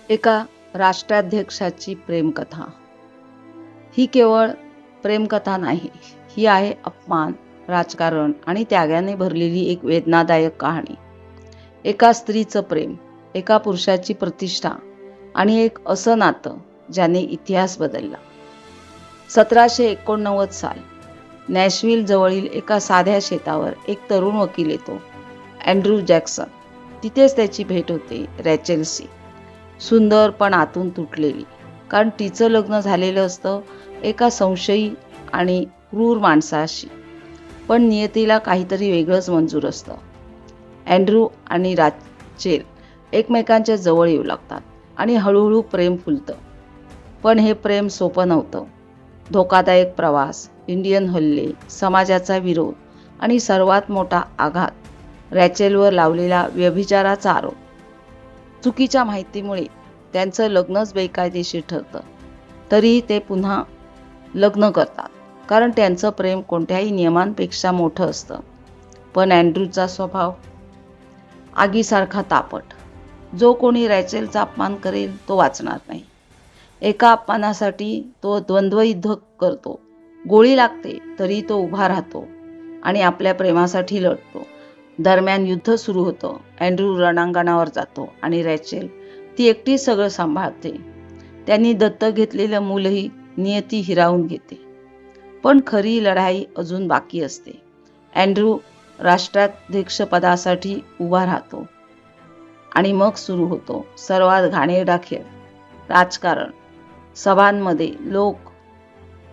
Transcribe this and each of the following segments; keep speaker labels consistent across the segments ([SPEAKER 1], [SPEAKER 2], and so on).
[SPEAKER 1] एका राष्ट्राध्यक्षाची प्रेमकथा। ही केवळ प्रेमकथा नाही, ही आहे अपमान, राजकारण आणि त्यागाने भरलेली एक वेदनादायक कहाणी। एका स्त्रीचं प्रेम, एका पुरुषाची प्रतिष्ठा आणि एक असं नातं ज्याने इतिहास बदलला। 1789 साल, नॅशविल जवळील एका साध्या शेतावर एक तरुण वकील येतो, अँड्रू जॅक्सन। तिथेच त्याची भेट होते रॅचेलशी, सुंदर पण आतून तुटलेली, कारण तिचं लग्न झालेलं असतं एका संशयी आणि क्रूर माणसाशी, पण नियतीला काहीतरी वेगळंच मंजूर असतं। अँड्रू आणि रॅचेल एकमेकांच्या जवळ येऊ लागतात आणि हळूहळू प्रेम फुलतं। पण हे प्रेम सोपं नव्हतं। धोकादायक प्रवास, इंडियन हल्ले, समाजाचा विरोध आणि सर्वात मोठा आघात, रॅचेलवर लावलेला व्यभिचाराचा आरोप। चुकीच्या माहितीमुळे त्यांचं लग्नच बेकायदेशीर ठरतं, तरीही ते पुन्हा लग्न करतात, कारण त्यांचं प्रेम कोणत्याही नियमांपेक्षा मोठं असतं। पण अँड्रूचा स्वभाव आगीसारखा तापट। जो कोणी रॅचेलचा अपमान करेल तो वाचणार नाही। एका अपमानासाठी तो द्वंद्वयुद्ध करतो, गोळी लागते तरी तो उभा राहतो आणि आपल्या प्रेमासाठी लढतो। दरम्यान युद्ध सुरू होतं। अँड्रू रणांगणावर जातो आणि रॅचेल ती एकटी सगळं सांभाळते। त्यांनी दत्तक घेतलेलं मूलही नियती हिरावून घेते। पण खरी लढाई अजून बाकी असते। अँड्रू राष्ट्राध्यक्षपदासाठी उभा राहतो आणि मग सुरू होतो सर्वात घाणेरडा खेळ, राजकारण। सभांमध्ये लोक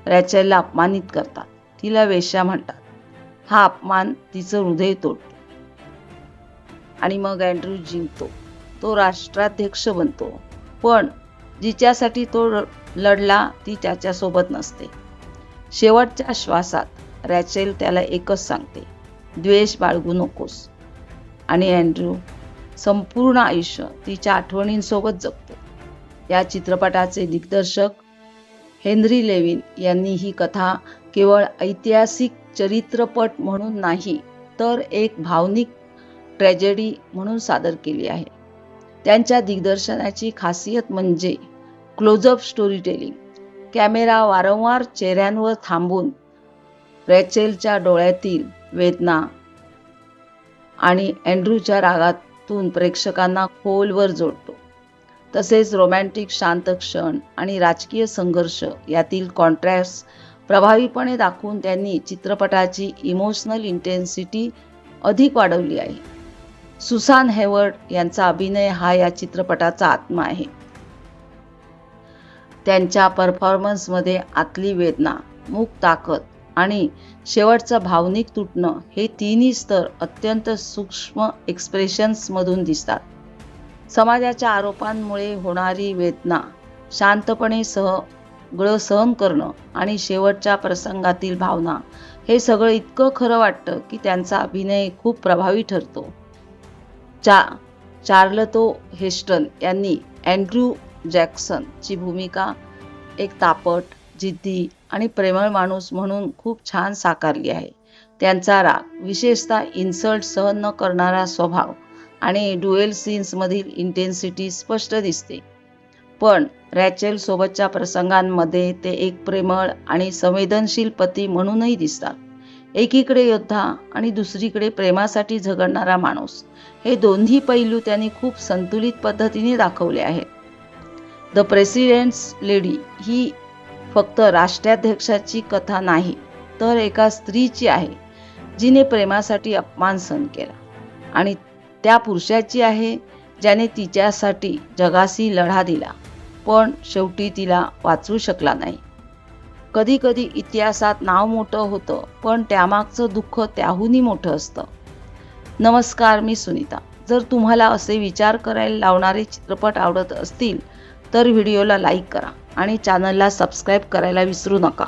[SPEAKER 1] रॅचेलला अपमानित करतात, तिला वेश्या म्हणतात। हा अपमान तिचं हृदय तोडतो आणि मग अँड्रू जिंकतो। तो राष्ट्राध्यक्ष बनतो, पण जिच्यासाठी तो लढला ती त्याच्यासोबत नसते। शेवटच्या श्वासात रॅचेल त्याला एकच सांगते, द्वेष बाळगू नकोस। आणि अँड्रू संपूर्ण आयुष्य तिच्या आठवणींसोबत जगतो। या चित्रपटाचे दिग्दर्शक हेनरी लेविन यांनी ही कथा केवळ ऐतिहासिक चरित्रपट म्हणून नाही, तर एक भावनिक ट्रॅजेडी म्हणून सादर केली आहे। त्यांच्या दिग्दर्शनाची खासियत म्हणजे क्लोजअप स्टोरी टेलिंग। कॅमेरा वारंवार चेहऱ्यांवर थांबून रॅचेलच्या डोळ्यातील वेदना आणि अँड्रूच्या रागातून प्रेक्षकांना खोलवर जोडतो। तसेच रोमॅन्टिक शांत क्षण आणि राजकीय संघर्ष यातील कॉन्ट्रास्ट प्रभावीपणे दाखवून त्यांनी चित्रपटाची इमोशनल इंटेन्सिटी अधिक वाढवली आहे। सुसान हेवर्ड यांचा अभिनय हा या चित्रपटाचा आत्मा आहे। त्यांच्या परफॉर्मन्समध्ये आतली वेदना, मूक ताकद आणि शेवटचं भावनिक तुटणं हे तिन्ही स्तर अत्यंत सूक्ष्म एक्सप्रेशन्समधून दिसतात। समाजाच्या आरोपांमुळे होणारी वेदना, शांतपणे सगळं सहन करणं आणि शेवटच्या प्रसंगातील भावना, हे सगळं इतकं खरं वाटतं की त्यांचा अभिनय खूप प्रभावी ठरतो। चार्लटो हेस्टन यांनी अँड्रू जॅक्सन ची भूमिका एक तापट, जिद्दी आणि प्रेमळ माणूस म्हणून खूप छान साकारली आहे। त्यांचा राग, विशेषतः इन्सल्ट सहन न करणारा स्वभाव आणि ड्युएल सीन्समधील इंटेन्सिटी स्पष्ट दिसते। पण रॅचेल सोबतच्या प्रसंगांमध्ये ते एक प्रेमळ आणि संवेदनशील पती म्हणूनही दिसतात। एकीकडे योद्धा आणि दुसरीकडे प्रेमासाठी झगडणारा माणूस, हे दोन्ही पैलू त्यांनी खूप संतुलित पद्धतीने दाखवले आहेत। द प्रेसिडेंट्स लेडी ही फक्त राष्ट्राध्यक्षाची कथा नाही, तर एका स्त्रीची आहे जिने प्रेमासाठी अपमान सहन केला, आणि त्या पुरुषाची आहे ज्याने तिच्यासाठी जगाशी लढा दिला, पण शेवटी तिला वाचवू शकला नाही। कधी कधी इतिहासात नाव मोठं होतं, पण त्यामागचं दुःख त्याहूनही मोठं असतं। नमस्कार, मी सुनीता। जर तुम्हाला असे विचार करायला लावणारे चित्रपट आवडत असतील तर व्हिडिओला लाईक करा आणि चॅनलला सबस्क्राईब करायला विसरू नका।